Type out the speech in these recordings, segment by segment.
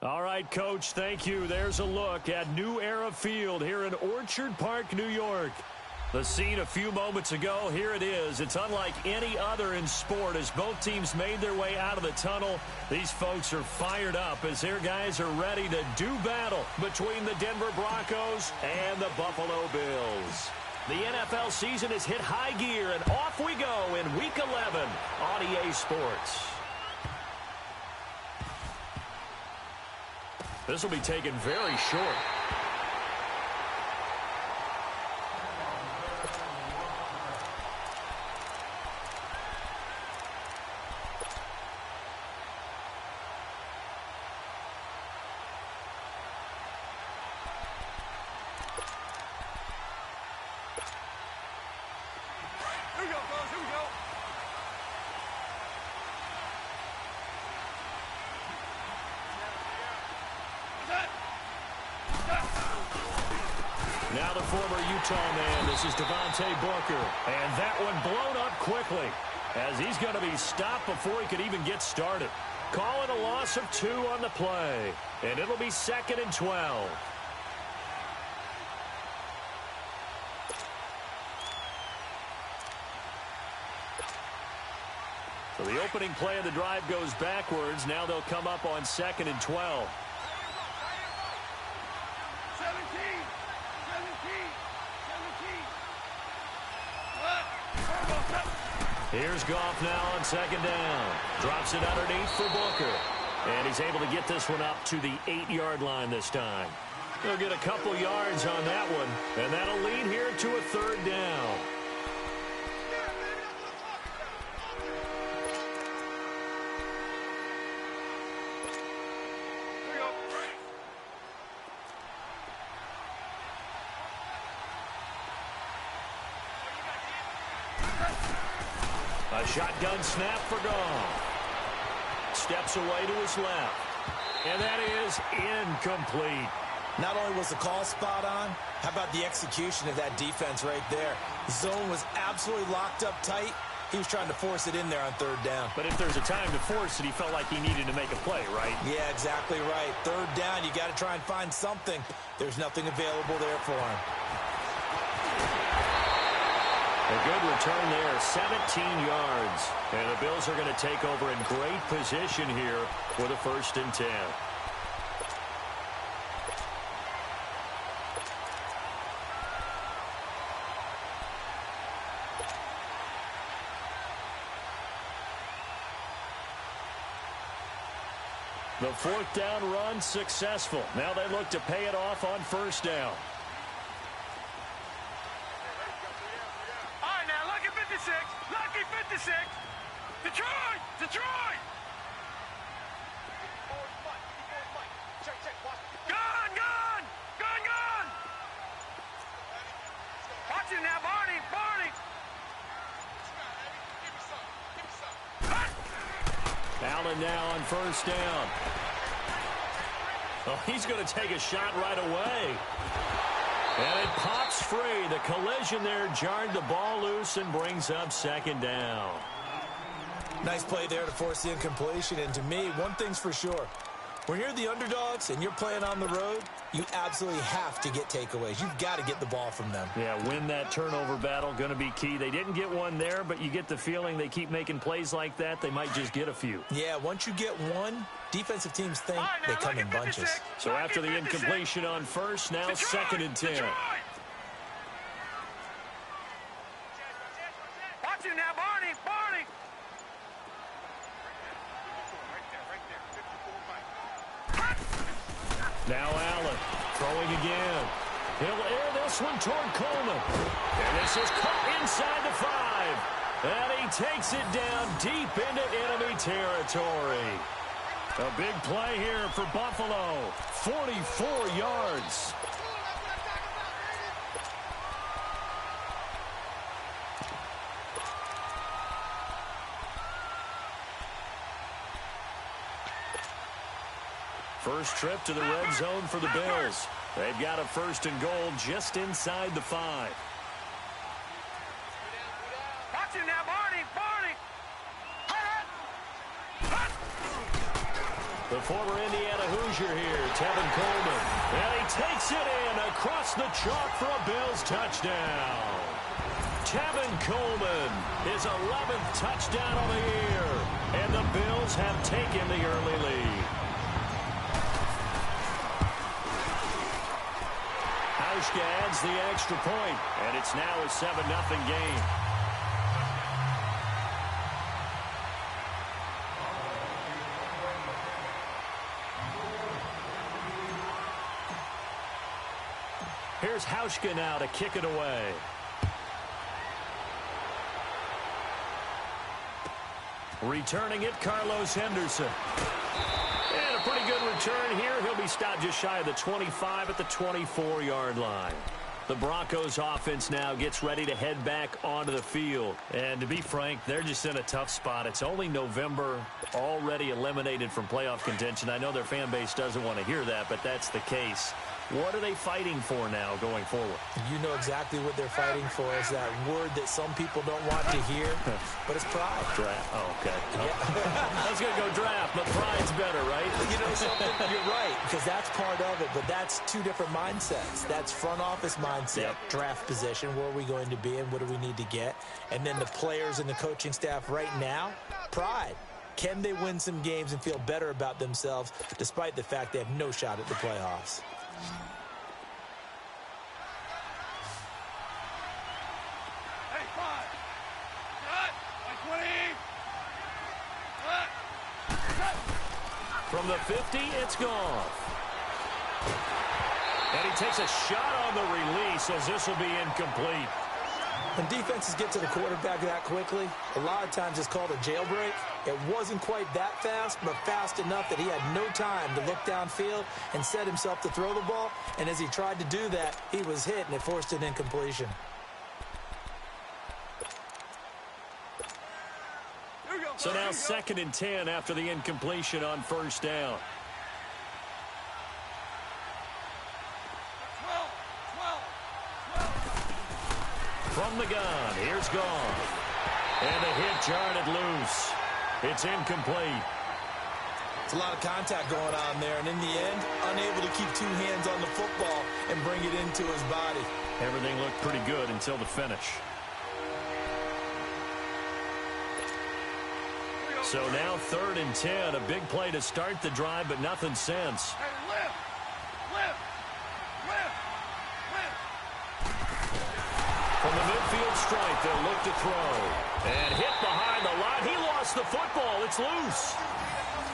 All right, Coach, thank you. There's a look at New Era Field here in Orchard Park, New York. The scene a few moments ago, here it is. It's unlike any other in sport as both teams made their way out of the tunnel. These folks are fired up as their guys are ready to do battle between the Denver Broncos and the Buffalo Bills. The NFL season has hit high gear, and off we go in Week 11 on EA Sports. This will be taken very short. Now the former Utah man, this is Devontae Booker. And that one blown up quickly as he's going to be stopped before he could even get started. Calling a loss of 2 on the play. And it'll be 2nd and 12. So the opening play of the drive goes backwards. Now they'll come up on 2nd and 12. Here's Goff now on 2nd down. Drops it underneath for Booker. And he's able to get this one up to the 8-yard line this time. He'll get a couple yards on that one. And that'll lead here to a 3rd down. A shotgun snap for Goff. Steps away to his left. And that is incomplete. Not only was the call spot on, how about the execution of that defense right there? The zone was absolutely locked up tight. He was trying to force it in there on 3rd down. But if there's a time to force it, he felt like he needed to make a play, right? Yeah, exactly right. 3rd down, you got to try and find something. There's nothing available there for him. A good return there, 17 yards. And the Bills are going to take over in great position here with a 1st and 10. The 4th down run successful. Now they look to pay it off on 1st down. Lucky 56. Detroit! Detroit! Gone! Gone! Gone! Gone! Watch it now, Barney! Barney! Allen now on 1st down. Oh, he's going to take a shot right away. And it pops free. The collision there jarred the ball loose and brings up 2nd down. Nice play there to force the incompletion. And to me, one thing's for sure. When you're the underdogs and you're playing on the road, you absolutely have to get takeaways. You've got to get the ball from them. Yeah, win that turnover battle, going to be key. They didn't get one there, but you get the feeling they keep making plays like that, they might just get a few. Yeah, once you get one, defensive teams think they come in bunches. So after the incompletion on 1st, now 2nd and 10. Watch it now, Barney! Barney! Now Allen throwing again. He'll air this one toward Coleman. And this is caught inside the 5. And he takes it down deep into enemy territory. A big play here for Buffalo. 44 yards. First trip to the red zone for the Bills. They've got a 1st and goal just inside the 5. Watch it now, Barney! Barney! The former Indiana Hoosier here, Tevin Coleman. And he takes it in across the chalk for a Bills touchdown. Tevin Coleman, his 11th touchdown of the year. And the Bills have taken the early lead. Hauschka adds the extra point, and it's now a 7-0 game. Here's Hauschka now to kick it away. Returning it, Carlos Henderson. And a pretty good return here. He'll be stopped just shy of the 25 at the 24-yard line. The Broncos offense now gets ready to head back onto the field. And to be frank, they're just in a tough spot. It's only November, already eliminated from playoff contention. I know their fan base doesn't want to hear that, but that's the case. What are they fighting for now going forward? You know exactly what they're fighting for is that word that some people don't want to hear, but it's pride. Draft. Oh, okay. Yeah. I was going to go draft, but pride's better, right? You know something? You're right, because that's part of it, but that's two different mindsets. That's front office mindset, draft position, where are we going to be and what do we need to get? And then the players and the coaching staff right now, pride. Can they win some games and feel better about themselves despite the fact they have no shot at the playoffs? Hey, 5. Cut. Like 20. Cut. From the 50, it's gone. And he takes a shot on the release as this will be incomplete. When defenses get to the quarterback that quickly, a lot of times it's called a jailbreak. It wasn't quite that fast, but fast enough that he had no time to look downfield and set himself to throw the ball. And as he tried to do that, he was hit, and it forced an incompletion. So now 2nd and 10 after the incompletion on first down. 12. From the gun, here's Gone. And the hit jarred it loose. It's incomplete. It's a lot of contact going on there, and in the end, unable to keep two hands on the football and bring it into his body. Everything looked pretty good until the finish. So now 3rd and 10, a big play to start the drive, but nothing since. Hey, lift. From the midfield stripe, they'll look to throw. And hit behind the line. He lost the football. It's loose.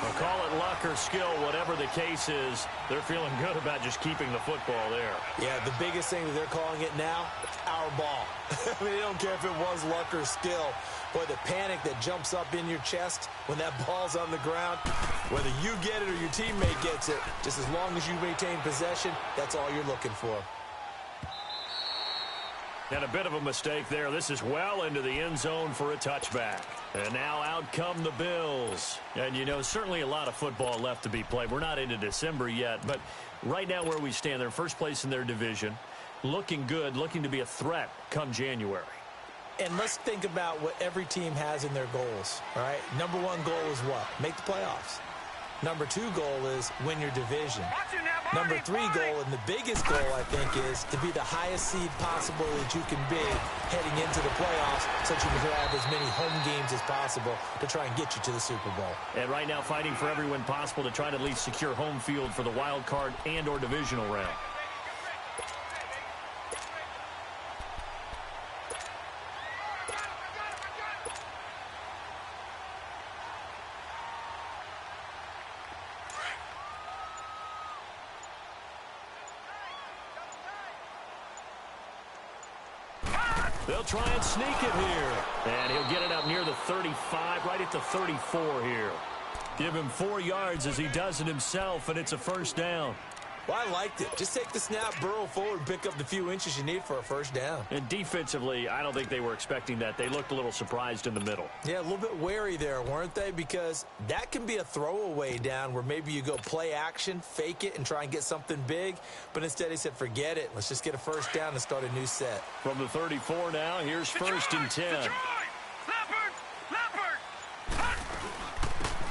They'll call it luck or skill, whatever the case is. They're feeling good about just keeping the football there. Yeah, the biggest thing that they're calling it now, our ball. I mean, they don't care if it was luck or skill. Boy, the panic that jumps up in your chest when that ball's on the ground, whether you get it or your teammate gets it, just as long as you maintain possession, that's all you're looking for. And a bit of a mistake there. This is well into the end zone for a touchback. And now out come the Bills. And, you know, certainly a lot of football left to be played. We're not into December yet, but right now where we stand, they're first place in their division. Looking good, looking to be a threat come January. And let's think about what every team has in their goals, all right? Number one goal is what? Make the playoffs. Number two goal is win your division. Number three goal, and the biggest goal, I think, is to be the highest seed possible that you can be heading into the playoffs so that you can have as many home games as possible to try and get you to the Super Bowl. And right now fighting for every win possible to try to at least secure home field for the wild card and or divisional round. They'll try and sneak it here. And he'll get it up near the 35, right at the 34 here. Give him 4 yards as he does it himself, and it's a first down. Well, I liked it. Just take the snap, burrow forward, pick up the few inches you need for a first down. And defensively, I don't think they were expecting that. They looked a little surprised in the middle. Yeah, a little bit wary there, weren't they? Because that can be a throwaway down where maybe you go play action, fake it, and try and get something big. But instead he said, forget it. Let's just get a first down and start a new set. From the 34 now, here's 1st and 10.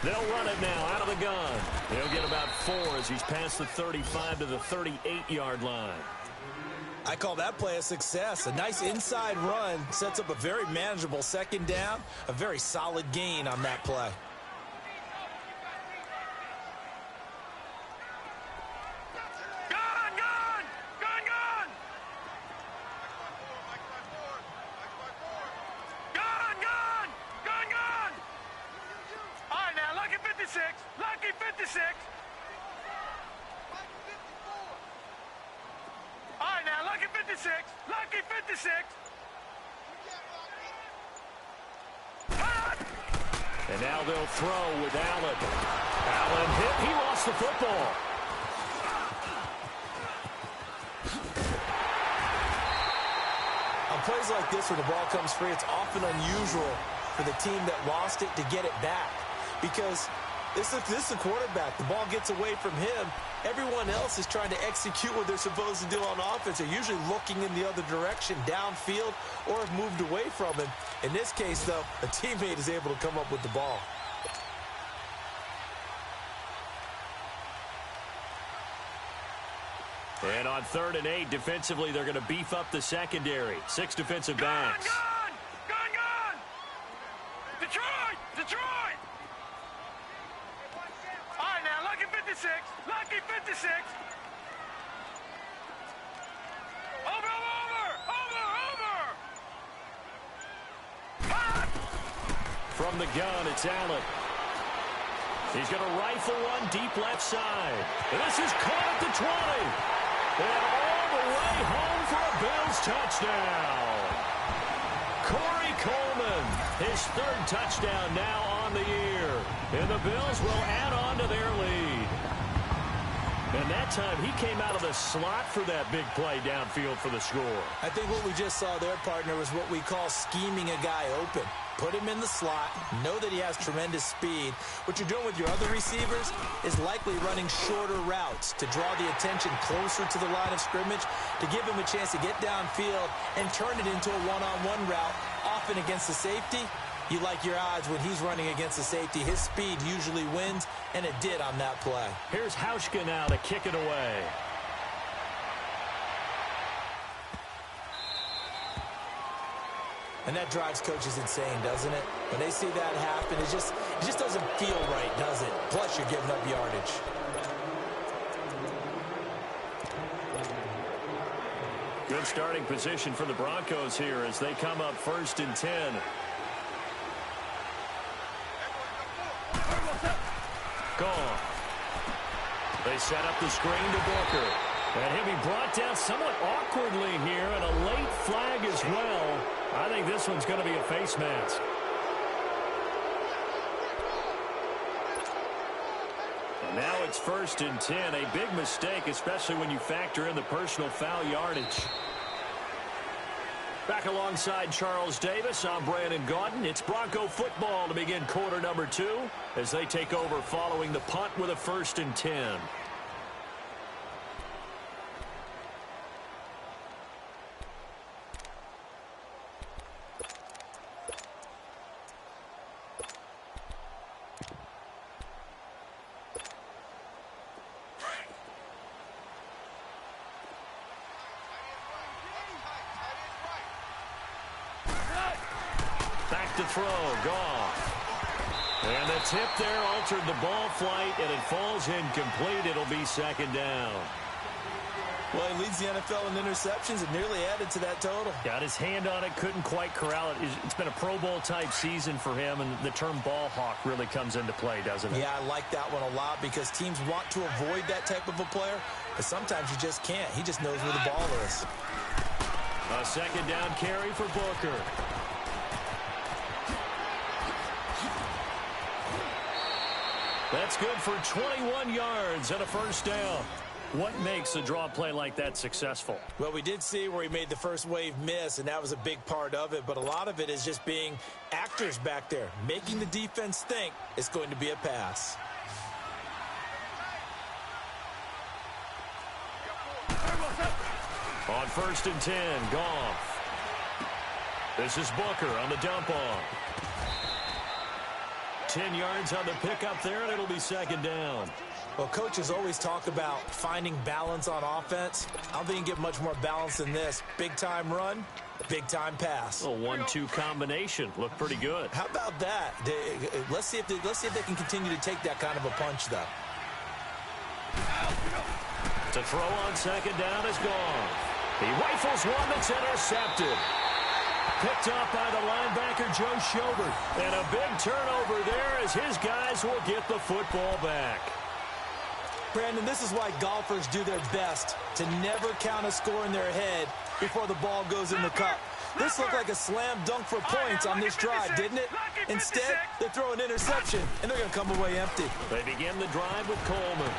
They'll run it now out of the gun. He'll get about 4 as he's past the 35 to the 38-yard line. I call that play a success. A nice inside run sets up a very manageable second down, a very solid gain on that play. Lucky 56. All right, now, lucky 56. Lucky 56. And now they'll throw with Allen. Allen hit. He lost the football. On plays like this where the ball comes free, it's often unusual for the team that lost it to get it back. Because this is the quarterback. The ball gets away from him. Everyone else is trying to execute what they're supposed to do on offense. They're usually looking in the other direction, downfield, or have moved away from him. In this case, though, a teammate is able to come up with the ball. And on 3rd and 8, defensively, they're going to beef up the secondary. 6 defensive backs. Gun! Detroit! Detroit! All right, now, lucky 56. Lucky 56. Over! From the gun, it's Allen. He's going to rifle one deep left side. And this is caught at the 20. And all the way home for a Bills touchdown. Corey Coleman, his 3rd touchdown now on the year. And the Bills will add on to their lead. And that time, he came out of the slot for that big play downfield for the score. I think what we just saw there, partner, was what we call scheming a guy open. Put him in the slot, know that he has tremendous speed. What you're doing with your other receivers is likely running shorter routes to draw the attention closer to the line of scrimmage, to give him a chance to get downfield and turn it into a one-on-one route, often against the safety. You like your odds when he's running against the safety. His speed usually wins, and it did on that play. Here's Hauschka now to kick it away. And that drives coaches insane, doesn't it? When they see that happen, it just doesn't feel right, does it? Plus, you're giving up yardage. Good starting position for the Broncos here as they come up 1st and 10. Gone. They set up the screen to Booker. And he'll be brought down somewhat awkwardly here, and a late flag as well. I think this one's going to be a face mask. And now it's 1st and 10. A big mistake, especially when you factor in the personal foul yardage. Back alongside Charles Davis, I'm Brandon Gaudin. It's Bronco football to begin quarter number 2 as they take over following the punt with a 1st and 10. To throw, Goff. And the tip there altered the ball flight, and it falls incomplete. It'll be 2nd down. Well, he leads the NFL in interceptions and nearly added to that total. Got his hand on it, couldn't quite corral it. It's been a Pro Bowl-type season for him, and the term ball hawk really comes into play, doesn't it? Yeah, I like that one a lot because teams want to avoid that type of a player, but sometimes you just can't. He just knows where the ball is. A 2nd down carry for Booker. That's good for 21 yards and a 1st down. What makes a draw play like that successful? Well, we did see where he made the first wave miss, and that was a big part of it. But a lot of it is just being actors back there, making the defense think it's going to be a pass. On 1st and 10, Goff. This is Booker on the dump off. 2 10 yards on the pickup there, and it'll be second down. Well, coaches always talk about finding balance on offense. I don't think you can get much more balance than this. Big-time run, big-time pass. A 1-2 combination. Looked pretty good. How about that? Let's see if they can continue to take that kind of a punch, though. To throw on second down is gone. He rifles one that's intercepted. Picked up by the linebacker, Joe Schobert. And a big turnover there as his guys will get the football back. Brandon, this is why golfers do their best to never count a score in their head before the ball goes in the cup. This looked like a slam dunk for points on this drive, didn't it? Instead, they throw an interception, and they're going to come away empty. They begin the drive with Coleman.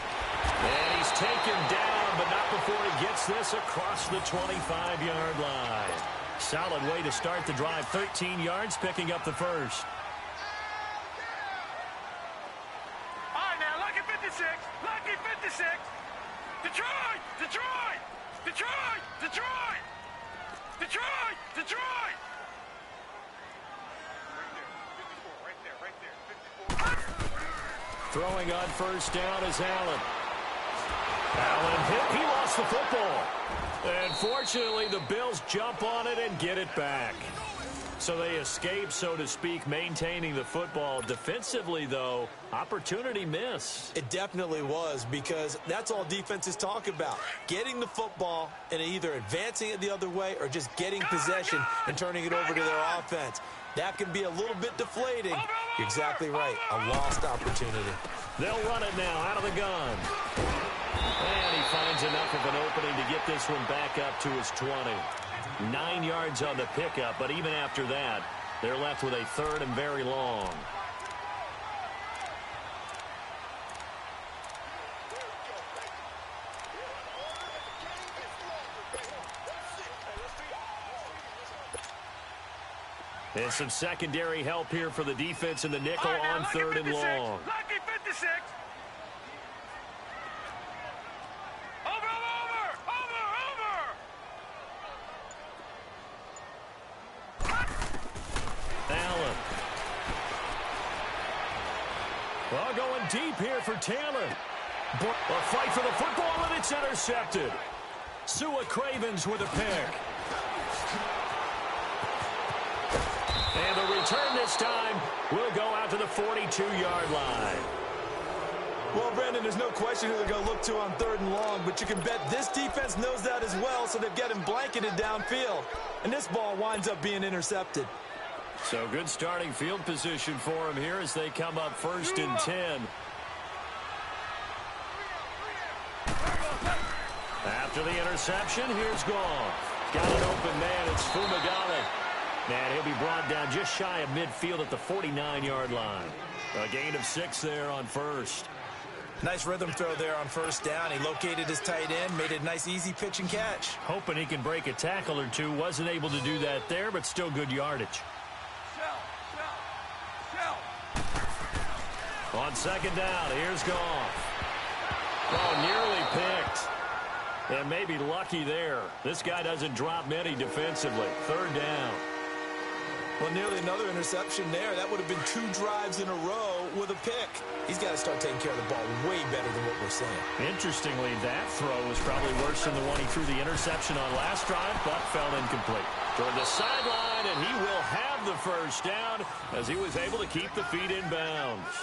And he's taken down, but not before he gets this across the 25-yard line. Solid way to start the drive. 13 yards, picking up the first. All right, now, lucky 56. Lucky 56. Detroit! Detroit! Detroit! Detroit! Detroit! Detroit! Right there. 54. Throwing on first down is Allen. Allen hit. He lost the football. And fortunately, the Bills jump on it and get it back. So they escape, so to speak, maintaining the football. Defensively, though, opportunity miss. It definitely was, because that's all defenses talk about. Getting the football and either advancing it the other way or just getting possession and turning it over to their offense. That can be a little bit deflating. You're exactly right. A lost opportunity. They'll run it now out of the gun. And he finds enough of an opening to get this one back up to his 20. 9 yards on the pickup, but even after that, they're left with a third and very long. And some secondary help here for the defense in the nickel on third and long. Lucky 56. Allen. Well, going deep here for Taylor. A fight for the football, and it's intercepted. Sua Cravens with a pick. And the return this time will go out to the 42-yard line. Well, Brandon, there's no question who they're going to look to on third and long, but you can bet this defense knows that as well, so they've got him blanketed downfield. And this ball winds up being intercepted. So good starting field position for him here as they come up first and 10. After the interception, here's Goff. Got an open man. It's Fumagalli. And he'll be brought down just shy of midfield at the 49-yard line. A gain of 6 there on first. Nice rhythm throw there on first down. He located his tight end, made it a nice easy pitch and catch. Hoping he can break a tackle or two. Wasn't able to do that there, but still good yardage. On second down, here's Goff. Oh, nearly picked. And maybe lucky there. This guy doesn't drop many defensively. Third down. Well, nearly another interception there. That would have been 2 drives in a row with a pick. He's got to start taking care of the ball way better than what we're seeing. Interestingly, that throw was probably worse than the one he threw the interception on last drive, but fell incomplete. Toward the sideline, and he will have the first down as he was able to keep the feet in bounds.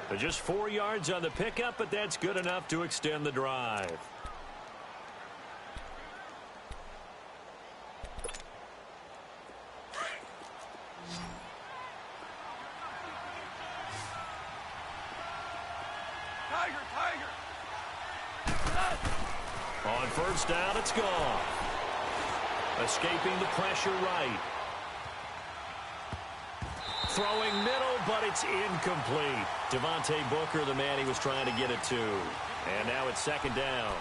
But just 4 yards on the pickup, but that's good enough to extend the drive. On first down, it's gone. Escaping the pressure right. Throwing middle, but it's incomplete. Devontae Booker, the man he was trying to get it to. And now it's second down.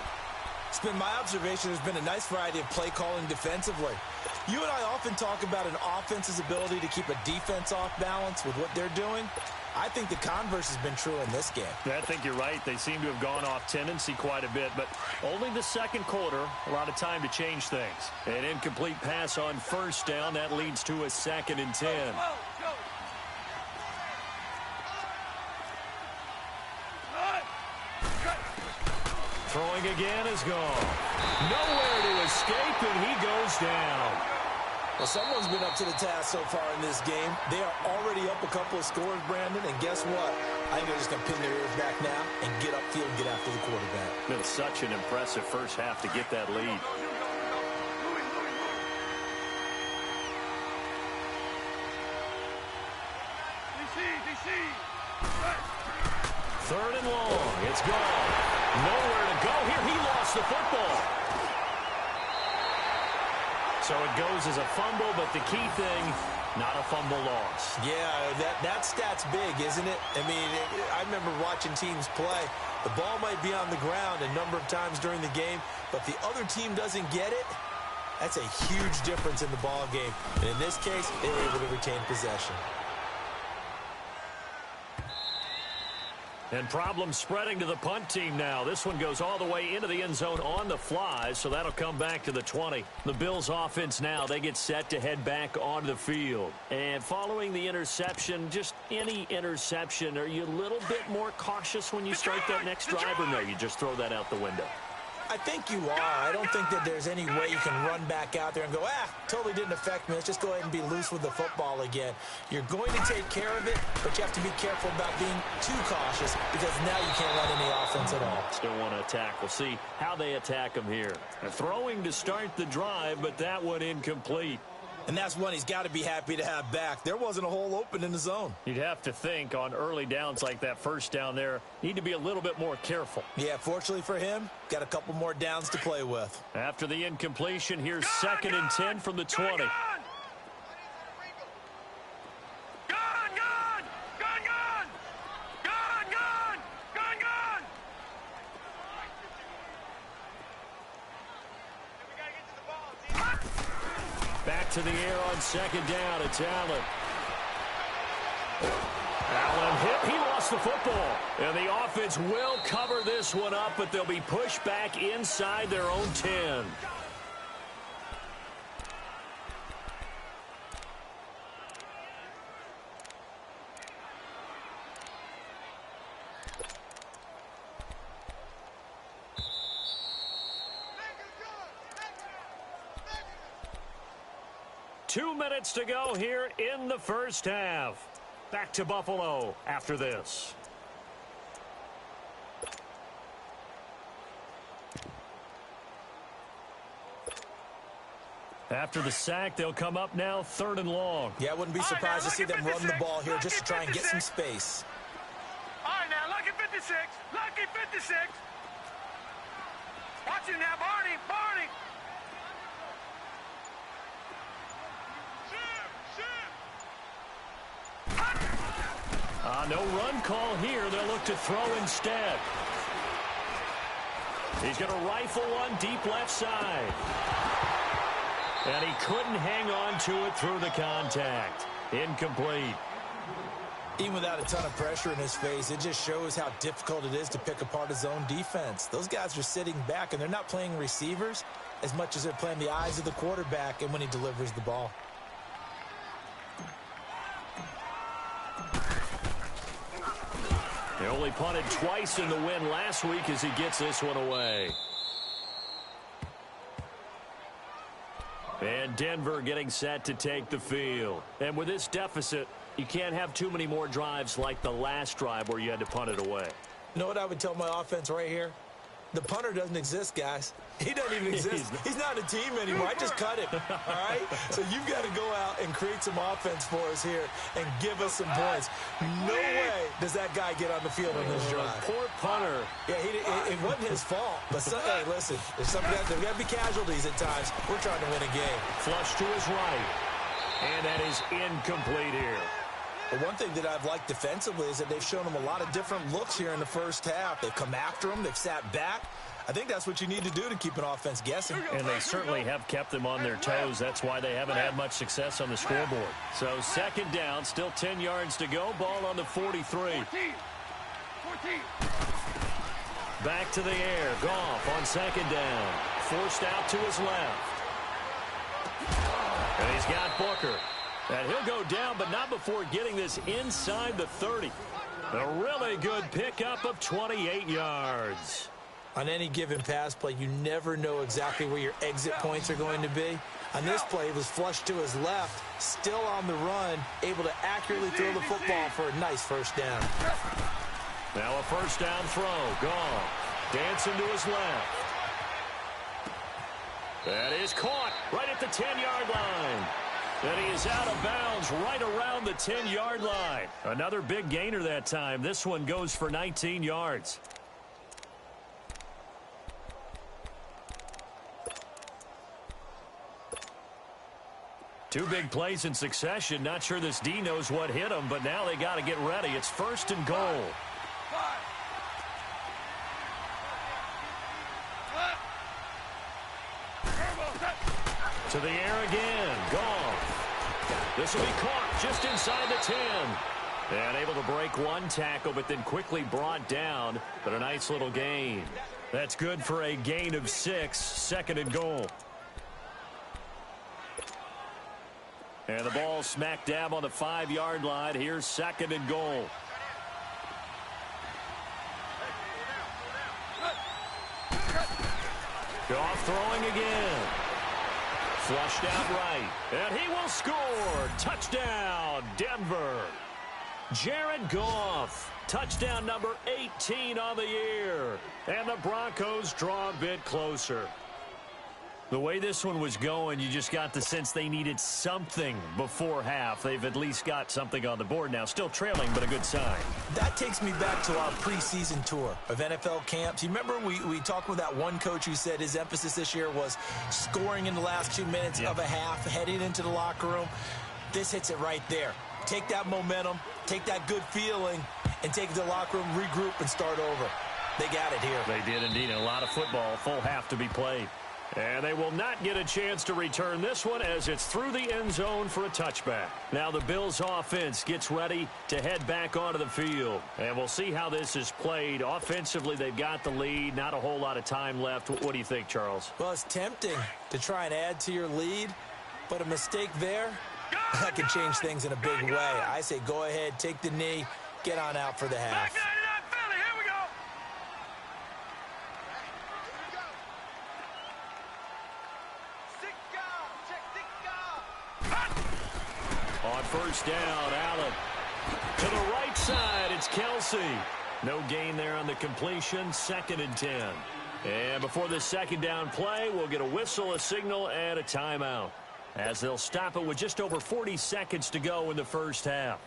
It's been my observation there's been a nice variety of play calling defensively. You and I often talk about an offense's ability to keep a defense off balance with what they're doing. I think the converse has been true in this game. I think you're right. They seem to have gone off tendency quite a bit, but only the second quarter, a lot of time to change things. An incomplete pass on first down. That leads to a second and 10. Throwing again is gone. Nowhere to escape, and he goes down. Well, someone's been up to the task so far in this game. They are already up a couple of scores, Brandon, and guess what? I think they're just going to pin their ears back now and get upfield and get after the quarterback. Been such an impressive first half to get that lead. Third and long. It's gone. Nowhere to go here. He lost the football. So it goes as a fumble, but the key thing, not a fumble loss. Yeah, that stat's big, isn't it? I mean, I remember watching teams play. The ball might be on the ground a number of times during the game, but the other team doesn't get it. That's a huge difference in the ball game. And in this case, they were able to retain possession. And problems spreading to the punt team now. This one goes all the way into the end zone on the fly, so that'll come back to the 20. The Bills offense now, they get set to head back onto the field. And following the interception, just any interception, are you a little bit more cautious when you start that next drive, or no, you just throw that out the window? I think you are. I don't think that there's any way you can run back out there and go, totally didn't affect me. Let's just go ahead and be loose with the football again. You're going to take care of it, but you have to be careful about being too cautious because now you can't run any offense at all. Still want to attack. We'll see how they attack him here. Throwing to start the drive, but that one incomplete. And that's one he's got to be happy to have back. There wasn't a hole open in the zone. You'd have to think on early downs like that first down there, need to be a little bit more careful. Yeah, fortunately for him, got a couple more downs to play with. After the incompletion, here's second and 10 from the 20. Back to the air on second down. It's Allen. Allen hit. He lost the football. And the offense will cover this one up, but they'll be pushed back inside their own 10. Two minutes to go here in the first half. Back to Buffalo after this. After the sack, they'll come up now third and long. Yeah, I wouldn't be surprised to see them run the ball here just to try and get some space. All right, now, lucky 56. Lucky 56. Watch him now, Barney. Barney. No run call here. They'll look to throw instead. He's going to rifle one deep left side. And he couldn't hang on to it through the contact. Incomplete. Even without a ton of pressure in his face, it just shows how difficult it is to pick apart his own defense. Those guys are sitting back, and they're not playing receivers as much as they're playing the eyes of the quarterback and when he delivers the ball. They only punted twice in the win last week as he gets this one away. And Denver getting set to take the field. And with this deficit, you can't have too many more drives like the last drive where you had to punt it away. You know what I would tell my offense right here? The punter doesn't exist, guys. He doesn't even exist. He's not a team anymore. I just cut him, all right? So you've got to go out and create some offense for us here and give us some points. No way does that guy get on the field on this drive. Poor punter. Yeah, it wasn't his fault. But, hey, listen, there's some guys, there's got to be casualties at times. We're trying to win a game. Flush to his right. And that is incomplete here. But one thing that I've liked defensively is that they've shown him a lot of different looks here in the first half. They've come after him. They've sat back. I think that's what you need to do to keep an offense guessing. And they certainly have kept them on their toes. That's why they haven't had much success on the scoreboard. So second down, still 10 yards to go. Ball on the 43. 14. Back to the air. Goff on second down. Forced out to his left. And he's got Booker. And he'll go down, but not before getting this inside the 30. A really good pickup of 28 yards. On any given pass play, you never know exactly where your exit points are going to be. On this play, it was flushed to his left, still on the run, able to accurately throw the football for a nice first down. Now a first down throw, gone. Dancing to his left. That is caught right at the 10-yard line. And he is out of bounds right around the 10-yard line. Another big gainer that time. This one goes for 19 yards. Two big plays in succession. Not sure this D knows what hit him, but now they got to get ready. It's first and goal. To the air again. Gone. This will be caught just inside the 10. And able to break one tackle, but then quickly brought down. But a nice little gain. That's good for a gain of 6. Second and goal. And the ball smack dab on the 5-yard line. Here's second and goal. Goff throwing again. Flushed out right. And he will score. Touchdown, Denver. Jared Goff. Touchdown number 18 on the year. And the Broncos draw a bit closer. The way this one was going, you just got the sense they needed something before half. They've at least got something on the board now. Still trailing, but a good sign. That takes me back to our preseason tour of NFL camps. You remember we talked with that one coach who said his emphasis this year was scoring in the last 2 minutes of a half, heading into the locker room. This hits it right there. Take that momentum, take that good feeling, and take it to the locker room, regroup, and start over. They got it here. They did indeed. A lot of football, full half to be played. And they will not get a chance to return this one as it's through the end zone for a touchback. Now the Bills offense gets ready to head back onto the field. And we'll see how this is played. Offensively, they've got the lead. Not a whole lot of time left. What do you think, Charles? Well, it's tempting to try and add to your lead, but a mistake there, that can change things in a big way. I say go ahead, take the knee, get on out for the half. On first down, Allen. To the right side, it's Kelsey. No gain there on the completion, second and 10. And before the second down play, we'll get a whistle, a signal, and a timeout, as they'll stop it with just over 40 seconds to go in the first half.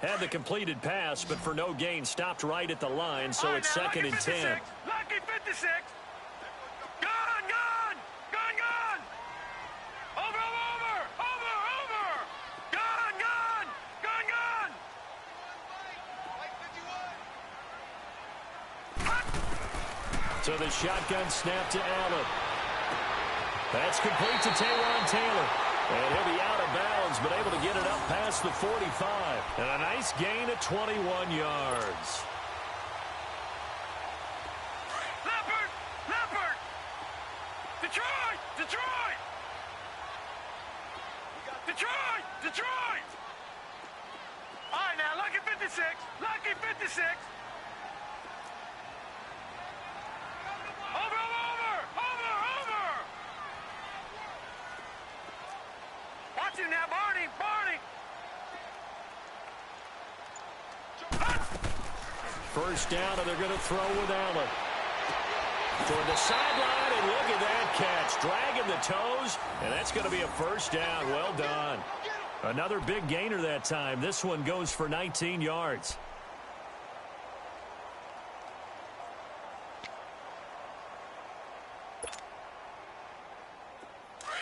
Had the completed pass, but for no gain, stopped right at the line, so it's second and 10. Lucky 56. Gone, gone, gone, gone. Over, over, over, over. Gone, gone, gone, gone. So the shotgun snap to Allen. That's complete to Taywan Taylor. And he'll be out of bounds, but able to get it up past the 45. And a nice gain of 21 yards. Leopard! Leopard! Detroit! Detroit! Detroit! Detroit! All right, now, lucky 56. Lucky 56. Over, over, over, over. Watch him now, Barney, Barney. First down, and they're going to throw with Allen. Toward the sideline, and look at that catch. Dragging the toes, and that's going to be a first down. Well done. Another big gainer that time. This one goes for 19 yards.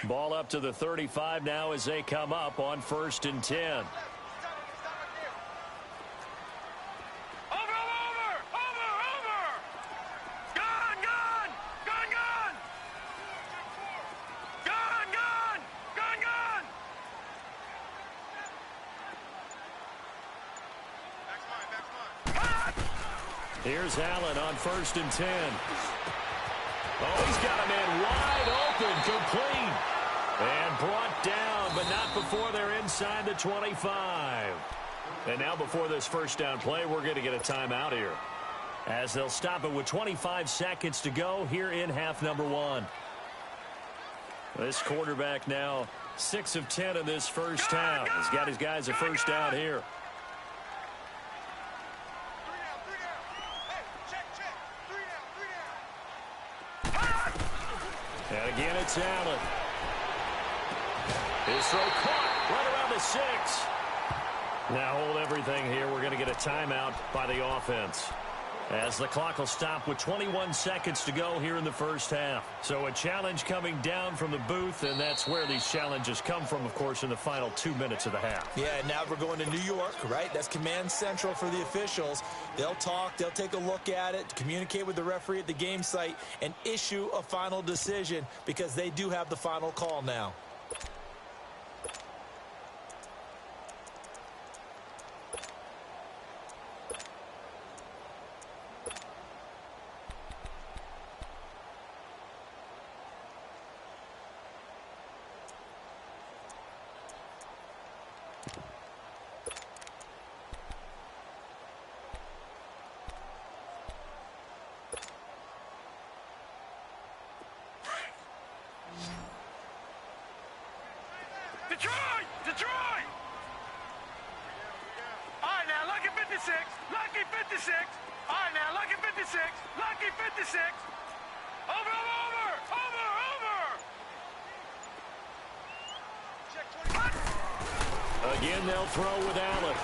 Ball up to the 35 now as they come up on first and 10. Here's Allen on 1st and 10. Oh, he's got a man wide open, complete. And brought down, but not before they're inside the 25. And now before this first down play, we're going to get a timeout here, as they'll stop it with 25 seconds to go here in half number 1. This quarterback now 6 of 10 in this first half. He's got his guys a first down here. And again, it's Allen. His throw caught right around the 6. Now hold everything here. We're going to get a timeout by the offense, as the clock will stop with 21 seconds to go here in the first half. So a challenge coming down from the booth, and that's where these challenges come from, of course, in the final 2 minutes of the half. Yeah, now we're going to New York, right? That's command central for the officials. They'll talk, they'll take a look at it, communicate with the referee at the game site, and issue a final decision, because they do have the final call now. Detroit! Detroit! All right, now, lucky 56. Lucky 56. All right, now, lucky 56. Lucky 56. Over, over, over, over! Check 20. Again, they'll throw with Allen.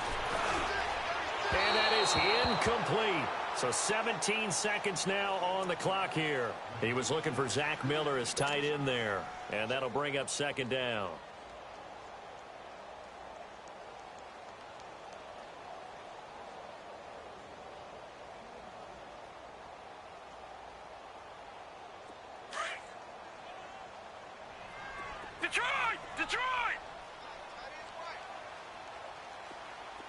And that is incomplete. So 17 seconds now on the clock here. He was looking for Zach Miller as tight end there. And that'll bring up second down. Detroit! Detroit!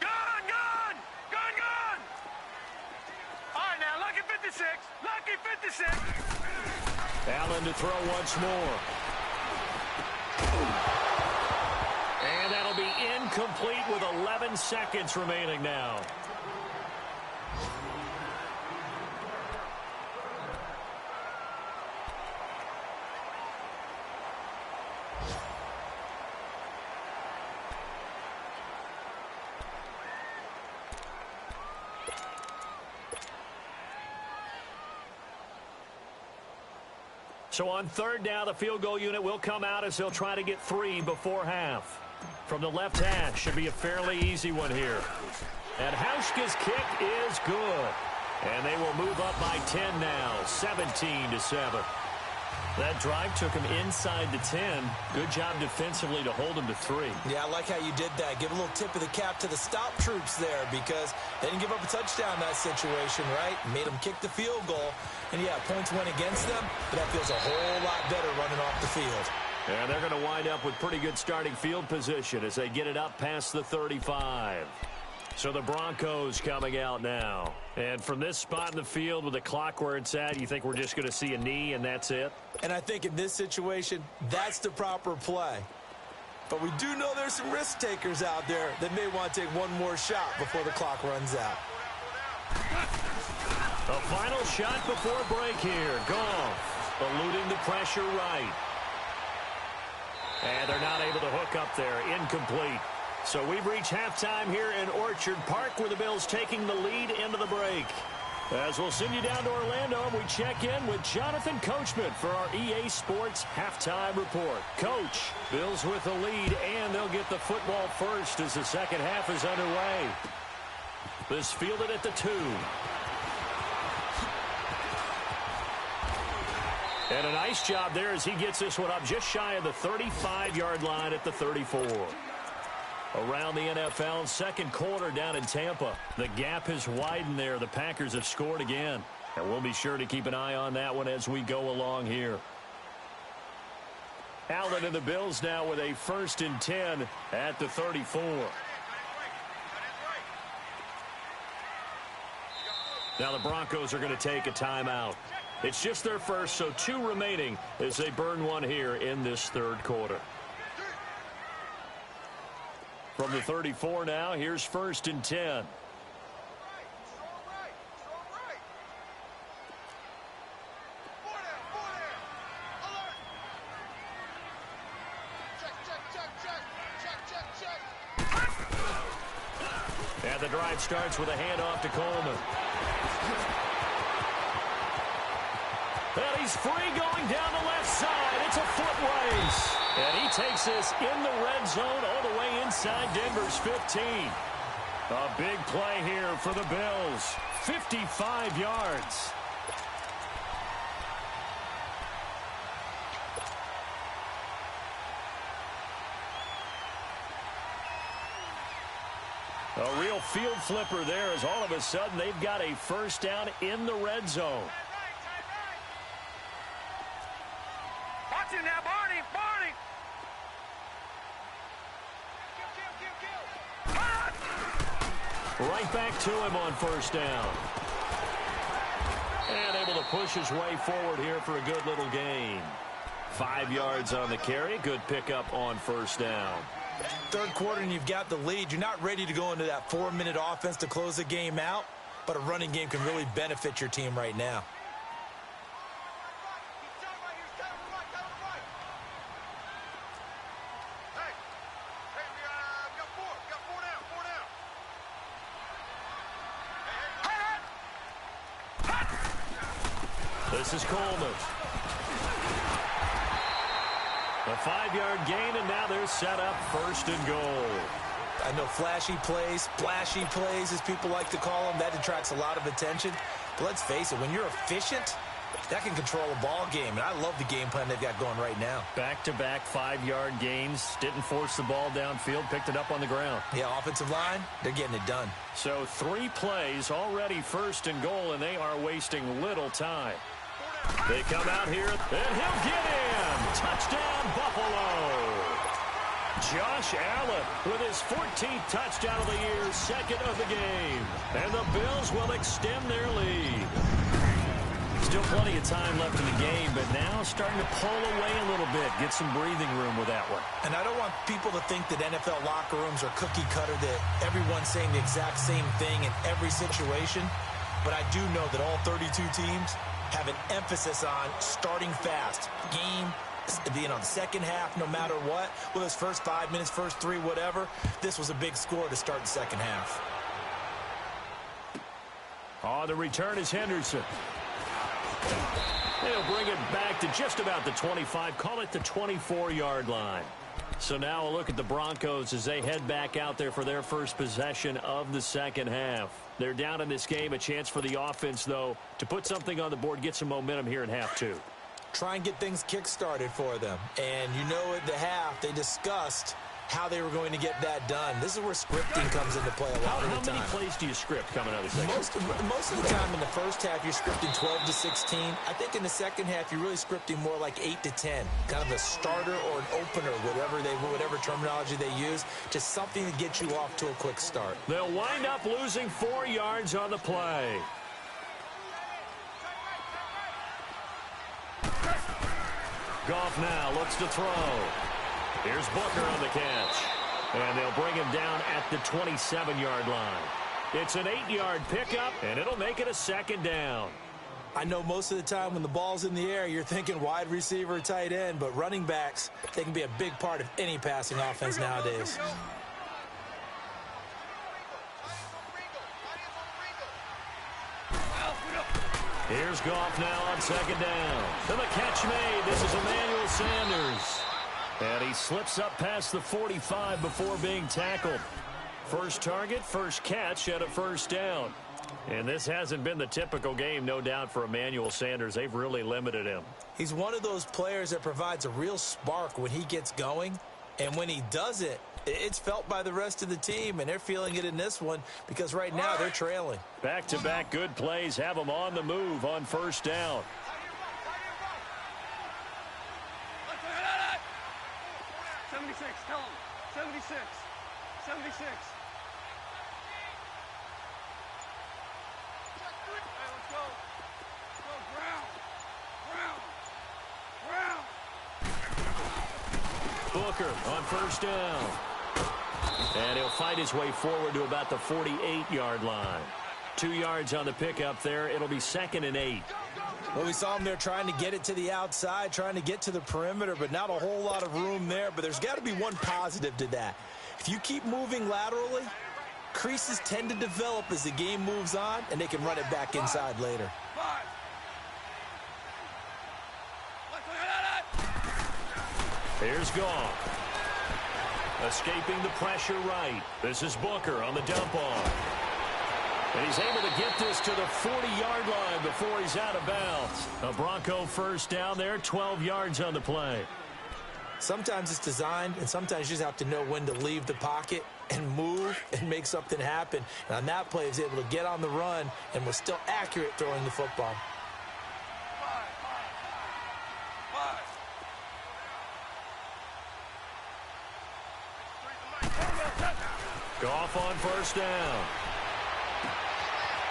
Gone! Gone! Gone! Gone! All right, now, lucky 56. Lucky 56. Allen to throw once more. And that'll be incomplete with 11 seconds remaining now. So on third down, the field goal unit will come out as they'll try to get 3 before half. From the left hash, should be a fairly easy one here. And Hauschka's kick is good. And they will move up by 10 now, 17-7. That drive took him inside the 10. Good job defensively to hold him to 3. Yeah, I like how you did that. Give a little tip of the cap to the stop troops there, because they didn't give up a touchdown in that situation, right? Made them kick the field goal. And, yeah, points went against them, but that feels a whole lot better running off the field. And they're going to wind up with pretty good starting field position as they get it up past the 35. So the Broncos coming out now. And from this spot in the field with the clock where it's at, you think we're just going to see a knee and that's it? And I think in this situation, that's the proper play. But we do know there's some risk takers out there that may want to take one more shot before the clock runs out. A final shot before break here. Goff eluding the pressure right. And they're not able to hook up there. Incomplete. So we've reached halftime here in Orchard Park, where the Bills taking the lead into the break. As we'll send you down to Orlando, and we check in with Jonathan Coachman for our EA Sports Halftime Report. Coach, Bills with the lead, and they'll get the football first as the second half is underway. This fielded at the 2. And a nice job there as he gets this one up just shy of the 35-yard line at the 34. Around the NFL, second quarter down in Tampa. The gap has widened there. The Packers have scored again. And we'll be sure to keep an eye on that one as we go along here. Allen and the Bills now with a 1st and 10 at the 34. Now the Broncos are going to take a timeout. It's just their first, so 2 remaining as they burn one here in this third quarter. From the 34 now, here's 1st and 10. And the drive starts with a handoff to Coleman. And he's free going down the left side. It's a foot race. And he takes this in the red zone all the way inside Denver's 15. A big play here for the Bills. 55 yards. A real field flipper there as all of a sudden they've got a first down in the red zone. Watch him now, Barney! Barney! Right back to him on first down. And able to push his way forward here for a good little gain. 5 yards on the carry. Good pickup on first down. Third quarter and you've got the lead. You're not ready to go into that 4-minute offense to close the game out, but a running game can really benefit your team right now. This is Coleman. A 5-yard gain, and now they're set up 1st and goal. I know flashy plays, splashy plays, as people like to call them, that attracts a lot of attention. But let's face it, when you're efficient, that can control a ball game. And I love the game plan they've got going right now. Back-to-back 5-yard gains. Didn't force the ball downfield. Picked it up on the ground. Yeah, offensive line, they're getting it done. So 3 plays, already 1st and goal, and they are wasting little time. They come out here, and he'll get in. Touchdown, Buffalo. Josh Allen with his 14th touchdown of the year, 2nd of the game. And the Bills will extend their lead. Still plenty of time left in the game, but now starting to pull away a little bit. Get some breathing room with that one. And I don't want people to think that NFL locker rooms are cookie cutter, that everyone's saying the exact same thing in every situation. But I do know that all 32 teams have an emphasis on starting fast. Game, being on the second half, no matter what. Well, those first 5 minutes, first 3, whatever. This was a big score to start the second half. Oh, the return is Henderson. They'll bring it back to just about the 25. Call it the 24-yard line. So now a look at the Broncos as they head back out there for their first possession of the second half. They're down in this game. A chance for the offense, though, to put something on the board, get some momentum here in half 2. Try and get things kick-started for them. And you know at the half, they discussed how they were going to get that done. This is where scripting comes into play a lot of the time. How many plays do you script coming out of the second? Most of the time in the first half, you're scripting 12 to 16. I think in the second half, you're really scripting more like 8 to 10. Kind of a starter or an opener, whatever terminology they use. Just something to get you off to a quick start. They'll wind up losing 4 yards on the play. Goff now looks to throw. Here's Booker on the catch. And they'll bring him down at the 27-yard line. It's an 8-yard pickup, and it'll make it a 2nd down. I know most of the time when the ball's in the air, you're thinking wide receiver, tight end, but running backs, they can be a big part of any passing offense nowadays. Here's Goff now on 2nd down. And the catch made. This is Emmanuel Sanders. And he slips up past the 45 before being tackled. First target, first catch at a first down. And this hasn't been the typical game, no doubt, for Emmanuel Sanders. They've really limited him. He's one of those players that provides a real spark when he gets going. And when he does it, it's felt by the rest of the team, and they're feeling it in this one because right now they're trailing. Back-to-back good plays have them on the move on first down. Tell him. 76. 76. Booker on first down. And he'll fight his way forward to about the 48-yard line. 2 yards on the pickup there. It'll be 2nd and 8. Well, we saw him there trying to get it to the outside, trying to get to the perimeter, but not a whole lot of room there. But there's got to be one positive to that. If you keep moving laterally, creases tend to develop as the game moves on, and they can run it back inside later. Here's Goff. Escaping the pressure right. This is Booker on the dump off. And he's able to get this to the 40-yard line before he's out of bounds. A Bronco first down there, 12 yards on the play. Sometimes it's designed, and sometimes you just have to know when to leave the pocket and move and make something happen. And on that play, he was able to get on the run and was still accurate throwing the football. Goff on first down.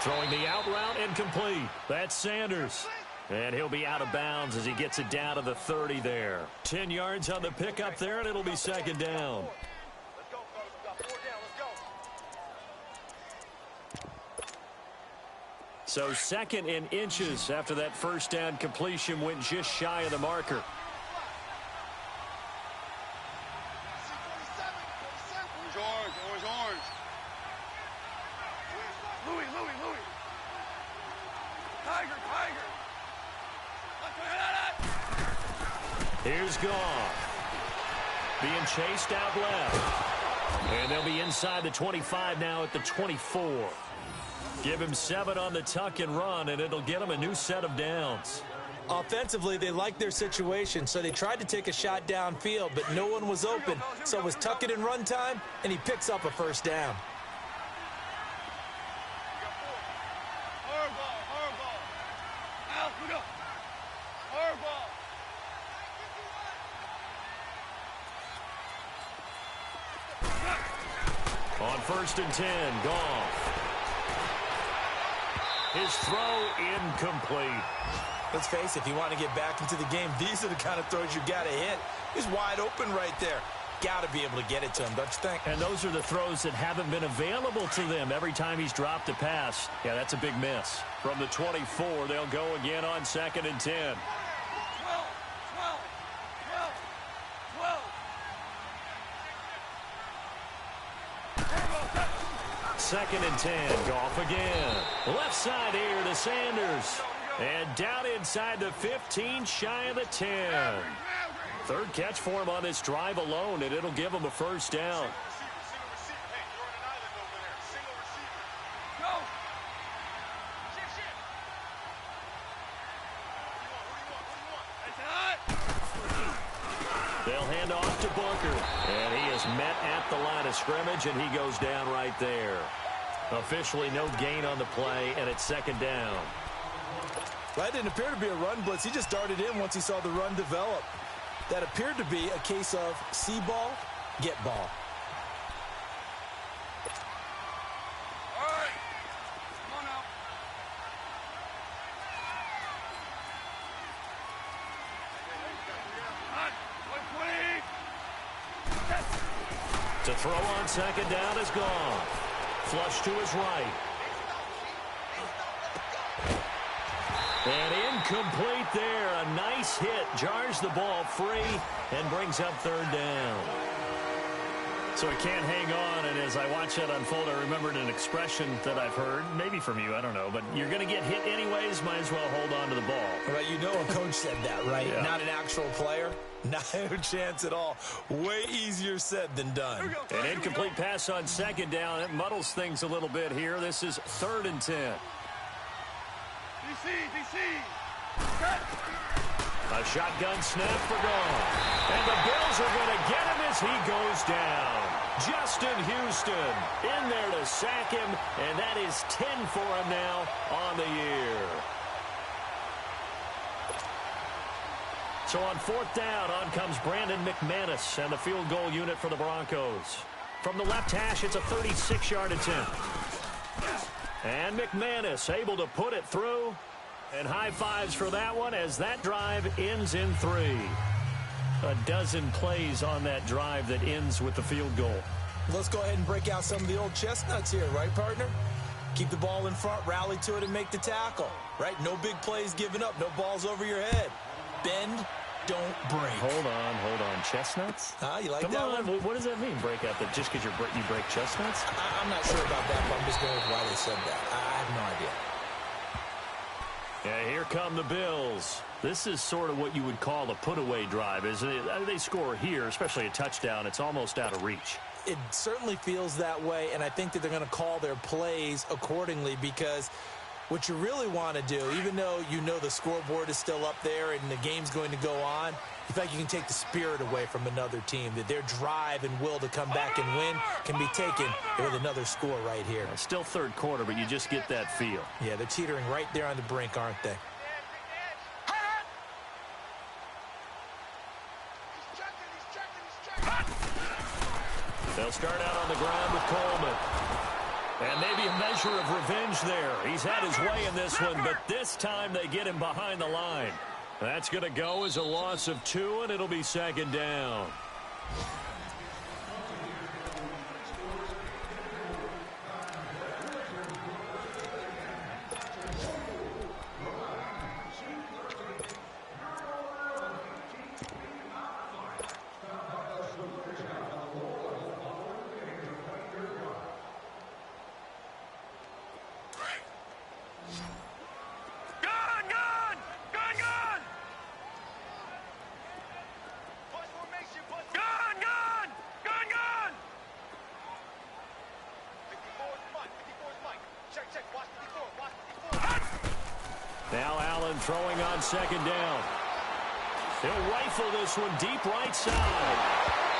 Throwing the out route incomplete. That's Sanders. And he'll be out of bounds as he gets it down to the 30 there. 10 yards on the pickup there, and it'll be 2nd down. So 2nd and inches after that first down completion went just shy of the marker. Here's Goff. Being chased out left. And they'll be inside the 25 now at the 24. Give him 7 on the tuck and run, and it'll get him a new set of downs. Offensively, they liked their situation, so they tried to take a shot downfield, but no one was open. So it was tuck it and run time, and he picks up a first down. On 1st and 10, Goff. His throw incomplete. Let's face it, if you want to get back into the game, these are the kind of throws you got to hit. He's wide open right there. Got to be able to get it to him, don't you think? And those are the throws that haven't been available to them every time he's dropped a pass. Yeah, that's a big miss. From the 24, they'll go again on 2nd and 10. 2nd and 10. Goff again. Left side here to Sanders. And down inside the 15, shy of the 10. 3rd catch for him on this drive alone, and it'll give him a first down. They'll hand off to Booker. And he is met at the line of scrimmage, and he goes down right there. Officially no gain on the play, and it's 2nd down. That didn't appear to be a run blitz. He just darted in once he saw the run develop. That appeared to be a case of see ball, get ball. All right. Come on now. To throw on 2nd down is gone. Flush to his right. And incomplete there. A nice hit. Jars the ball free and brings up 3rd down. So he can't hang on, and as I watch that unfold, I remembered an expression that I've heard, maybe from you, I don't know, but you're going to get hit anyways, might as well hold on to the ball. Right, you know a coach said that, right? Yeah. Not an actual player. Not a chance at all. Way easier said than done. An incomplete pass on 2nd down. It muddles things a little bit here. This is 3rd and 10. DC. A shotgun snap for Goff. And the Bills are going to get him as he goes down. Justin Houston in there to sack him, and that is 10 for him now on the year. So on 4th down, on comes Brandon McManus and the field goal unit for the Broncos. From the left hash, it's a 36-yard attempt. And McManus able to put it through. And high fives for that one as that drive ends in 3. A dozen plays on that drive that ends with the field goal. Let's go ahead and break out some of the old chestnuts here, right, partner? Keep the ball in front, rally to it, and make the tackle, right? No big plays given up, no balls over your head. Bend, don't break. Hold on. Chestnuts? You like Come that on. one? What does that mean, break out? That just because you break chestnuts? I'm not sure about that, but I'm just going with why they said that. I have no idea. Yeah, here come the Bills. This is sort of what you would call a put-away drive, isn't it? They score here, especially a touchdown. It's almost out of reach. It certainly feels that way, and I think that they're going to call their plays accordingly because what you really want to do, even though you know the scoreboard is still up there and the game's going to go on, you feel like you can take the spirit away from another team, that their drive and will to come back and win can be taken with another score right here. Still third quarter, but you just get that feel. Yeah, they're teetering right there on the brink, aren't they? They'll start out on the ground with Coleman. And maybe a measure of revenge there. He's had his way in this one, but this time they get him behind the line. That's going to go as a loss of 2, and it'll be second down. Now Allen throwing on second down. He'll rifle this one deep right side.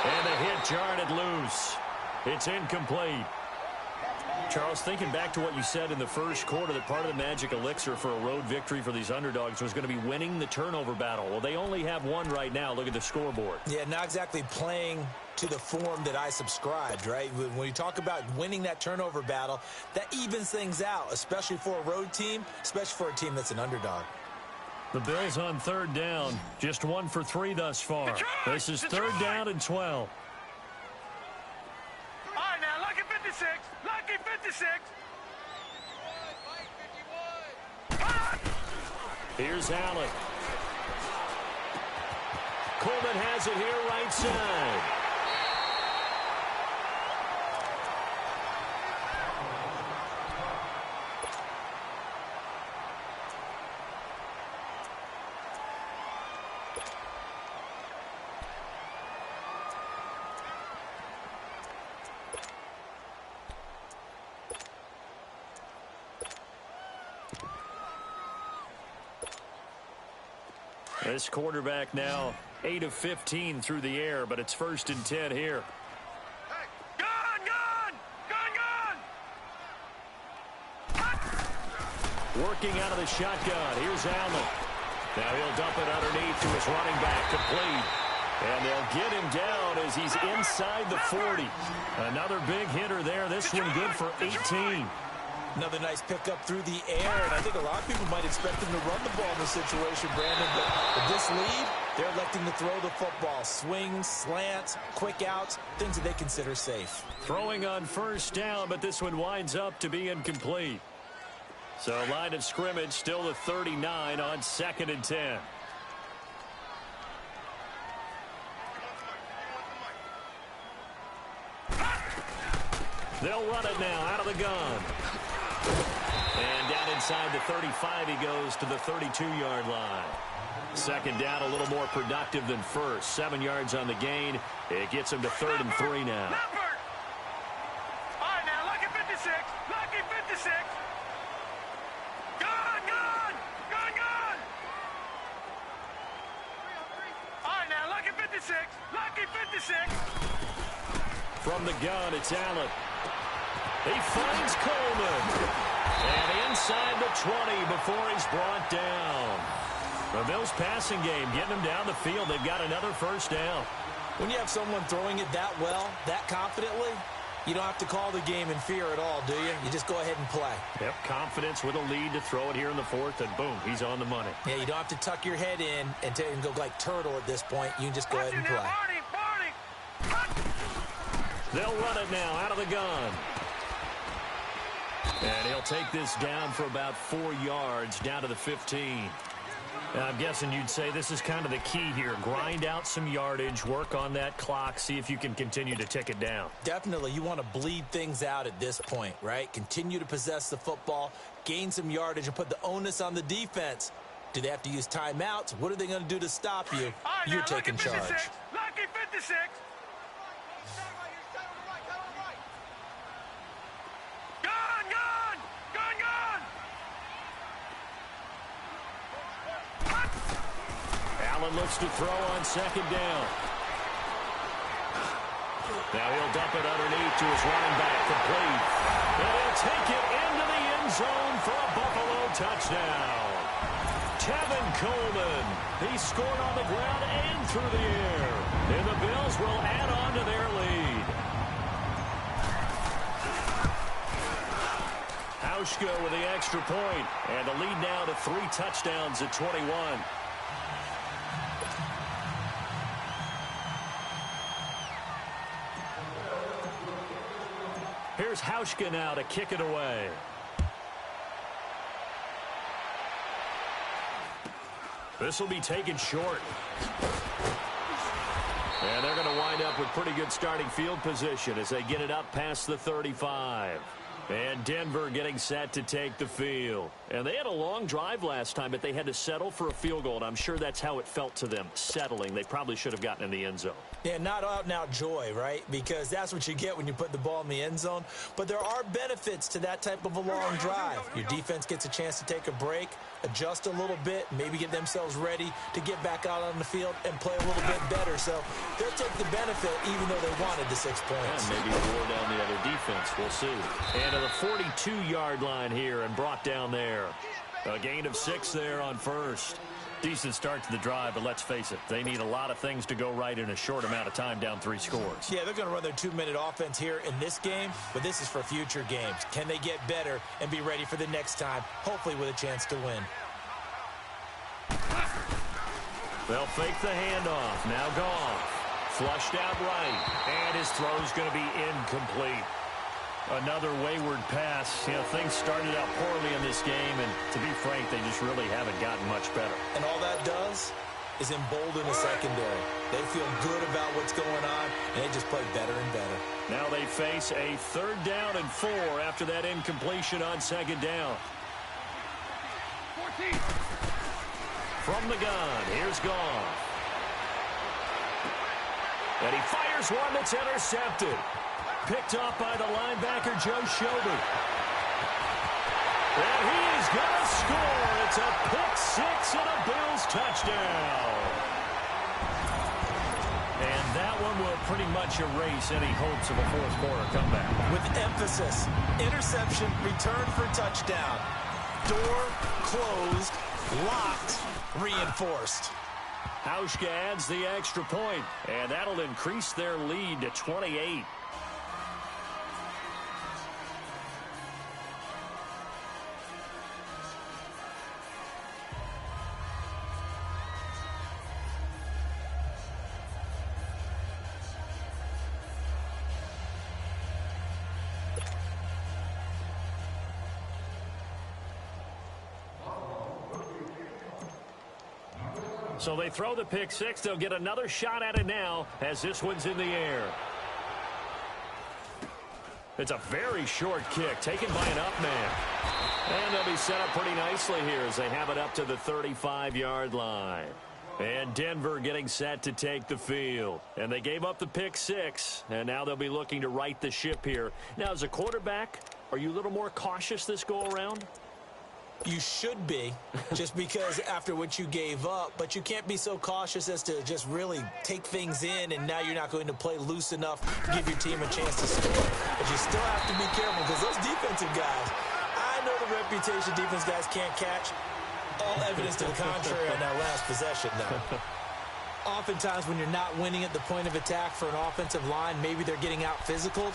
And the hit jarred it loose. It's incomplete. Charles, thinking back to what you said in the first quarter, that part of the magic elixir for a road victory for these underdogs was going to be winning the turnover battle. Well, they only have one right now. Look at the scoreboard. Yeah, not exactly playing to the form that I subscribed, right? When you talk about winning that turnover battle, that evens things out, especially for a road team, especially for a team that's an underdog. The Bills on third down, just 1 for 3 thus far. This is third down and 12. All right, now, lucky 56. Lucky 56. Here's Allen. Coleman has it here right side. This quarterback now 8 of 15 through the air, but it's 1st and 10 here. Hey, gun! Working out of the shotgun. Here's Allen. Now he'll dump it underneath to his running back, complete. And they'll get him down as he's inside the 40. Another big hitter there. This one good for 18. Another nice pickup through the air, and I think a lot of people might expect him to run the ball in this situation, Brandon, but with this lead, they're electing to throw the football. Swings, slants, quick outs, things that they consider safe. Throwing on first down, but this one winds up to be incomplete. So line of scrimmage still the 39 on 2nd and 10. They'll run it now out of the gun. And down inside the 35, he goes to the 32-yard line. Second down, a little more productive than first. 7 yards on the gain. It gets him to 3rd and 3 now. All right, now, lucky 56. Lucky 56. Gun! All right, now, lucky 56. Lucky 56. From the gun, it's Allen. He finds Coleman. And inside the 20 before he's brought down. The Bills passing game getting him down the field. They've got another first down. When you have someone throwing it that well, that confidently, You don't have to call the game in fear at all, do you? You just go ahead and play. Yep, confidence with a lead to throw it here in the fourth, and boom, he's on the money. Yeah, you don't have to tuck your head in and go like turtle at this point. You can just go ahead and play. They'll run it now out of the gun. And he'll take this down for about 4 yards, down to the 15. And I'm guessing you'd say this is kind of the key here. Grind out some yardage, work on that clock, see if you can continue to tick it down. Definitely. You want to bleed things out at this point, right? Continue to possess the football, gain some yardage, and put the onus on the defense. Do they have to use timeouts? What are they going to do to stop you? You're taking charge. Lucky 56. Allen looks to throw on second down. Now he'll dump it underneath to his running back, complete. And he'll take it into the end zone for a Buffalo touchdown. Tevin Coleman. He scored on the ground and through the air. And the Bills will add on to their lead. Hauschka with the extra point. And the lead now to 3 touchdowns at 21. Here's Hauschka now to kick it away. This will be taken short. And they're going to wind up with pretty good starting field position as they get it up past the 35. And Denver getting set to take the field. And they had a long drive last time, but they had to settle for a field goal. And I'm sure that's how it felt to them, settling. They probably should have gotten in the end zone. Yeah, not out-and-out joy, right? Because that's what you get when you put the ball in the end zone. But there are benefits to that type of a long drive. Your defense gets a chance to take a break, adjust a little bit, maybe get themselves ready to get back out on the field and play a little bit better. So they'll take the benefit even though they wanted the 6 points. Yeah, maybe roar down the other defense. We'll see. And to the 42-yard line here and brought down there. A gain of 6 there on first. Decent start to the drive, but let's face it, they need a lot of things to go right in a short amount of time, down 3 scores. Yeah, they're going to run their 2-minute offense here in this game, but this is for future games. Can they get better and be ready for the next time, hopefully with a chance to win? They'll fake the handoff. Now Goff. Flushed out right, and his throw's going to be incomplete. Another wayward pass. You know, things started out poorly in this game, and to be frank, they just really haven't gotten much better. And all that does is embolden the secondary. They feel good about what's going on, and they just play better and better. Now they face a 3rd down and 4 after that incompletion on 2nd down. 14. From the gun, here's Goff. And he fires one that's intercepted. Picked up by the linebacker, Joe Schobert. And he is going to score. It's a pick 6 and a Bills touchdown. And that one will pretty much erase any hopes of a 4th quarter comeback. With emphasis, interception, return for touchdown. Door closed, locked, reinforced. Hauschka adds the extra point, and that'll increase their lead to 28. So they throw the pick 6. They'll get another shot at it now as this one's in the air. It's a very short kick taken by an up man. And they'll be set up pretty nicely here as they have it up to the 35-yard line. And Denver getting set to take the field. And they gave up the pick 6. And now they'll be looking to right the ship here. Now, as a quarterback, are you a little more cautious this go-around? You should be, just because after what you gave up, but you can't be so cautious as to just really take things in, and now you're not going to play loose enough to give your team a chance to score. But you still have to be careful because those defensive guys, I know the reputation defense guys can't catch. All evidence to the contrary on that last possession, though. Oftentimes when you're not winning at the point of attack for an offensive line, maybe they're getting out physical.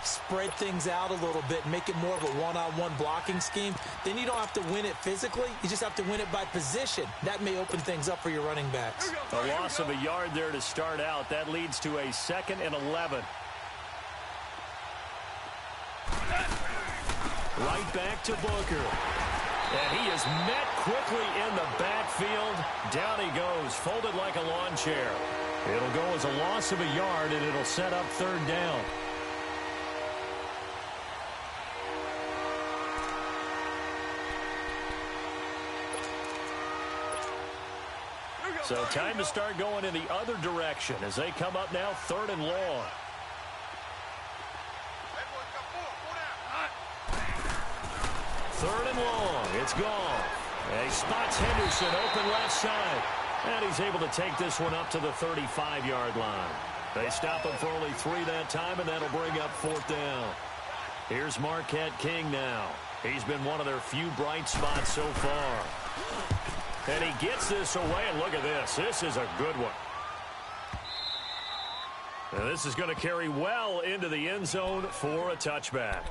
spread things out a little bit, make it more of a one-on-one blocking scheme, then you don't have to win it physically. You just have to win it by position. That may open things up for your running backs. A loss of a yard there to start out. That leads to a 2nd and 11. Right back to Booker. And he is met quickly in the backfield. Down he goes, folded like a lawn chair. It'll go as a loss of a yard, and it'll set up 3rd down. So time to start going in the other direction as they come up now 3rd and long. Third and long. It's gone. And he spots Henderson open left side. And he's able to take this one up to the 35-yard line. They stop him for only 3 that time, and that'll bring up 4th down. Here's Marquette King now. He's been one of their few bright spots so far. And he gets this away, and look at this. This is a good one. And this is going to carry well into the end zone for a touchback.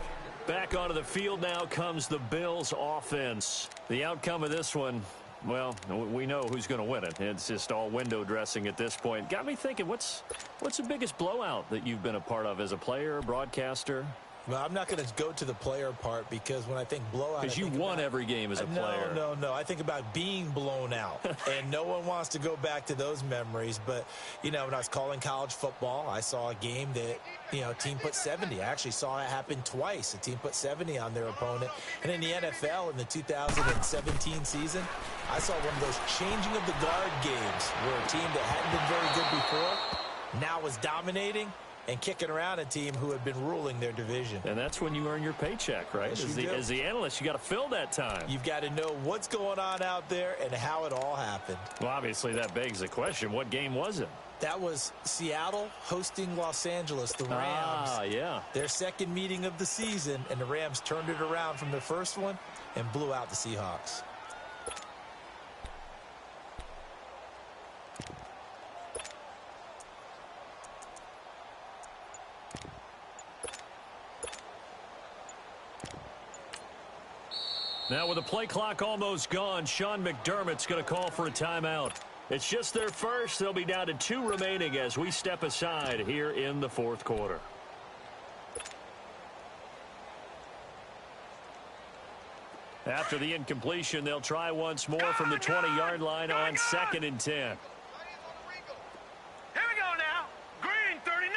Back onto the field now comes the Bills offense. The outcome of this one, well, we know who's going to win it. It's just all window dressing at this point. Got me thinking, what's the biggest blowout that you've been a part of as a player, broadcaster? Well, I'm not going to go to the player part because when I think blowout, because you won every game as a player. No. I think about being blown out, and no one wants to go back to those memories. But, you know, when I was calling college football, I saw a game that, you know, a team put 70. I actually saw it happen twice. A team put 70 on their opponent. And in the NFL in the 2017 season, I saw one of those changing of the guard games where a team that hadn't been very good before now was dominating and kicking around a team who had been ruling their division. And that's when you earn your paycheck, right? Yes, as the analyst, you got to fill that time. You've got to know what's going on out there and how it all happened. Well, obviously, that begs the question, what game was it? That was Seattle hosting Los Angeles, the Rams. Ah, yeah. Their second meeting of the season, and the Rams turned it around from the first one and blew out the Seahawks. Now with the play clock almost gone, Sean McDermott's going to call for a timeout. It's just their first. They'll be down to 2 remaining as we step aside here in the 4th quarter. After the incompletion, they'll try once more from the 20-yard line on 2nd and 10. Here we go now. Green, 39.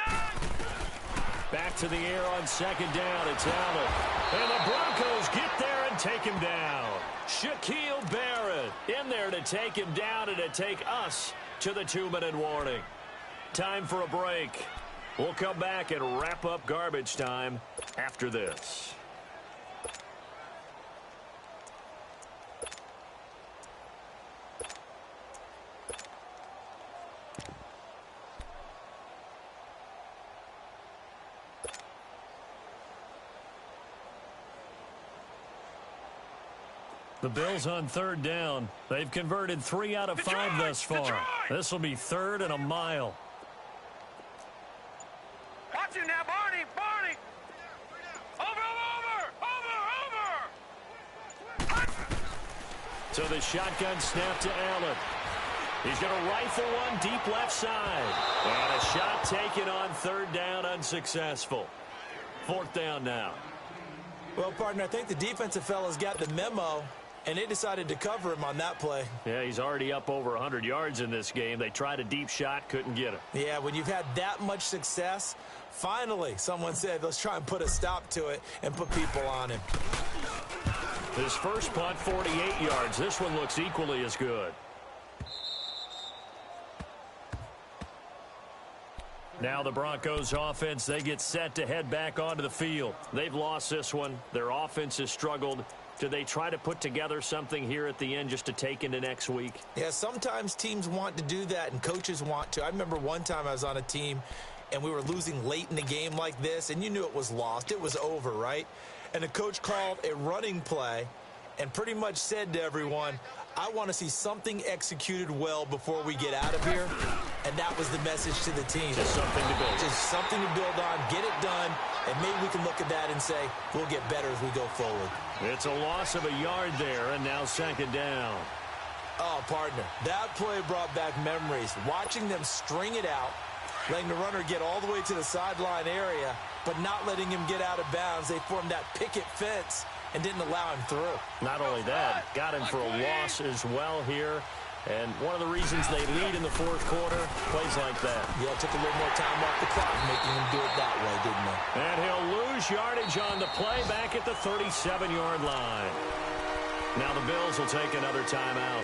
Back to the air on 2nd down. It's Allen. And the Broncos get there and take him down. Shaquille Barrett in there to take him down and to take us to the 2-minute warning. Time for a break. We'll come back and wrap up garbage time after this. The Bills on 3rd down. They've converted 3 out of 5 thus far. This will be 3rd and a mile. Watch him now, Barney. Over. So the shotgun snap to Allen. He's going to rifle one deep left side. And a shot taken on 3rd down, unsuccessful. 4th down now. Well, partner, I think the defensive fellas got the memo, and they decided to cover him on that play. Yeah, he's already up over 100 yards in this game. They tried a deep shot, couldn't get it. Yeah, when you've had that much success, finally someone said, let's try and put a stop to it and put people on him. His first punt, 48 yards. This one looks equally as good. Now the Broncos offense, they get set to head back onto the field. They've lost this one. Their offense has struggled. Do they try to put together something here at the end just to take into next week? Yeah, sometimes teams want to do that and coaches want to. I remember one time I was on a team and we were losing late in the game like this, and you knew it was lost. It was over, right? And the coach called a running play and pretty much said to everyone, I want to see something executed well before we get out of here. And that was the message to the team. Just something to build. Just something to build on, get it done, And maybe we can look at that and say, we'll get better as we go forward. It's a loss of a yard there, and now second down. Oh, partner, that play brought back memories. Watching them string it out, letting the runner get all the way to the sideline area, but not letting him get out of bounds. They formed that picket fence and didn't allow him through. Not only that, got him for a loss as well here. And one of the reasons they lead in the fourth quarter, plays like that. Yeah, it took a little more time off the clock, making him do it that way, didn't it? And he'll lose yardage on the play back at the 37-yard line. Now the Bills will take another timeout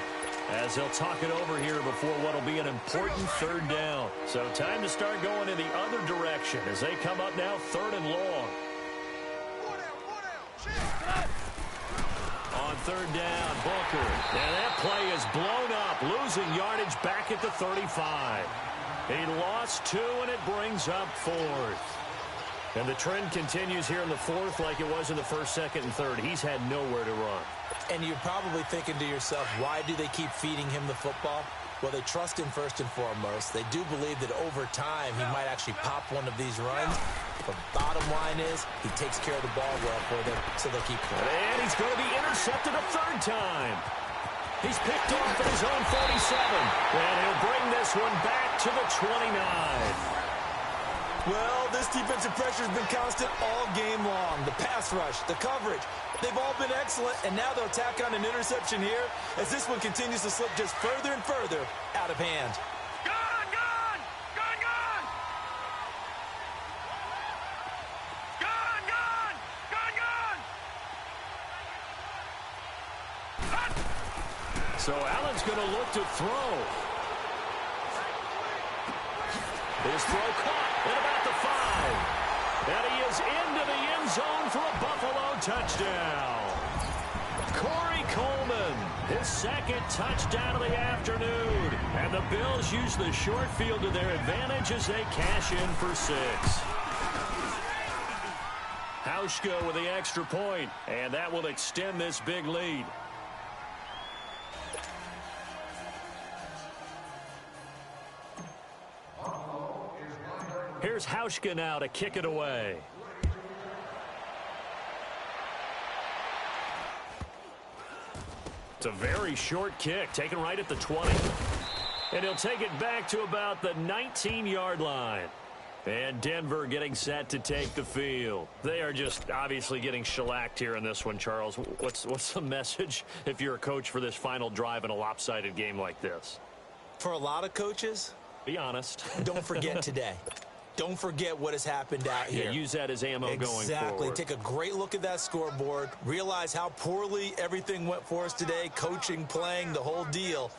as they'll talk it over here before what will be an important third down. So time to start going in the other direction as they come up now third and long. On third down, Booker. And that play is blown up, losing yardage back at the 35. He lost 2, and it brings up fourth. And the trend continues here in the fourth like it was in the first, second, and third. He's had nowhere to run. And you're probably thinking to yourself, why do they keep feeding him the football? Well, they trust him first and foremost. They do believe that over time he might actually pop one of these runs. But bottom line is he takes care of the ball well for them, so they'll keep playing. And he's going to be intercepted a third time. He's picked off at his own 47. And he'll bring this one back to the 29. Well, this defensive pressure has been constant all game long. The pass rush, the coverage, they've all been excellent, and now they'll tack on an interception here as this one continues to slip just further and further out of hand. Gone, gone! Gone, gone! Gone, gone! Gone, gone! So Allen's going to look to throw. His throw caught at about the 5. And he is into the end zone for a Buffalo touchdown. Corey Coleman, his second touchdown of the afternoon. And the Bills use the short field to their advantage as they cash in for 6. Hauschka with the extra point, and that will extend this big lead. Here's Hauschka now to kick it away. It's a very short kick, taken right at the 20. And he'll take it back to about the 19-yard line. And Denver getting set to take the field. They are just obviously getting shellacked here in this one, Charles. What's the message if you're a coach for this final drive in a lopsided game like this? For a lot of coaches, be honest. Don't forget today. Don't forget what has happened out here. Yeah, use that as ammo going forward. Exactly. Take a great look at that scoreboard. Realize how poorly everything went for us today. Coaching, playing, the whole deal.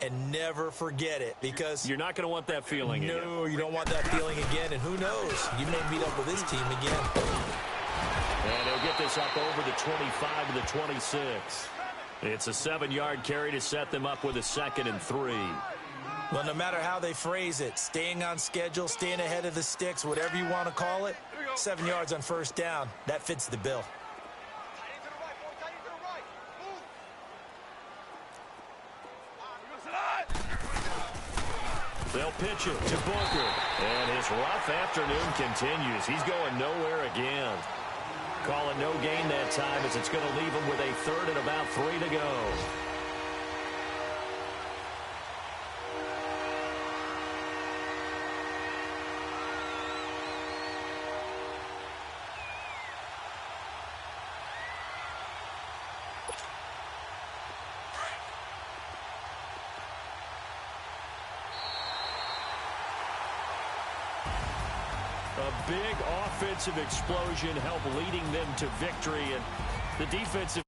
And never forget it, because you're not going to want that feeling again. No, you don't want that feeling again. And who knows? You may meet up with this team again. And he'll get this up over the 25 to the 26. It's a 7-yard carry to set them up with a 2nd and 3. Well, no matter how they phrase it, staying on schedule, staying ahead of the sticks, whatever you want to call it, 7 yards on first down, that fits the bill. They'll pitch it to Booker. And his rough afternoon continues. He's going nowhere again. Calling no gain that time as it's going to leave him with a 3rd and about 3 to go. A big offensive explosion helped leading them to victory, and the defensive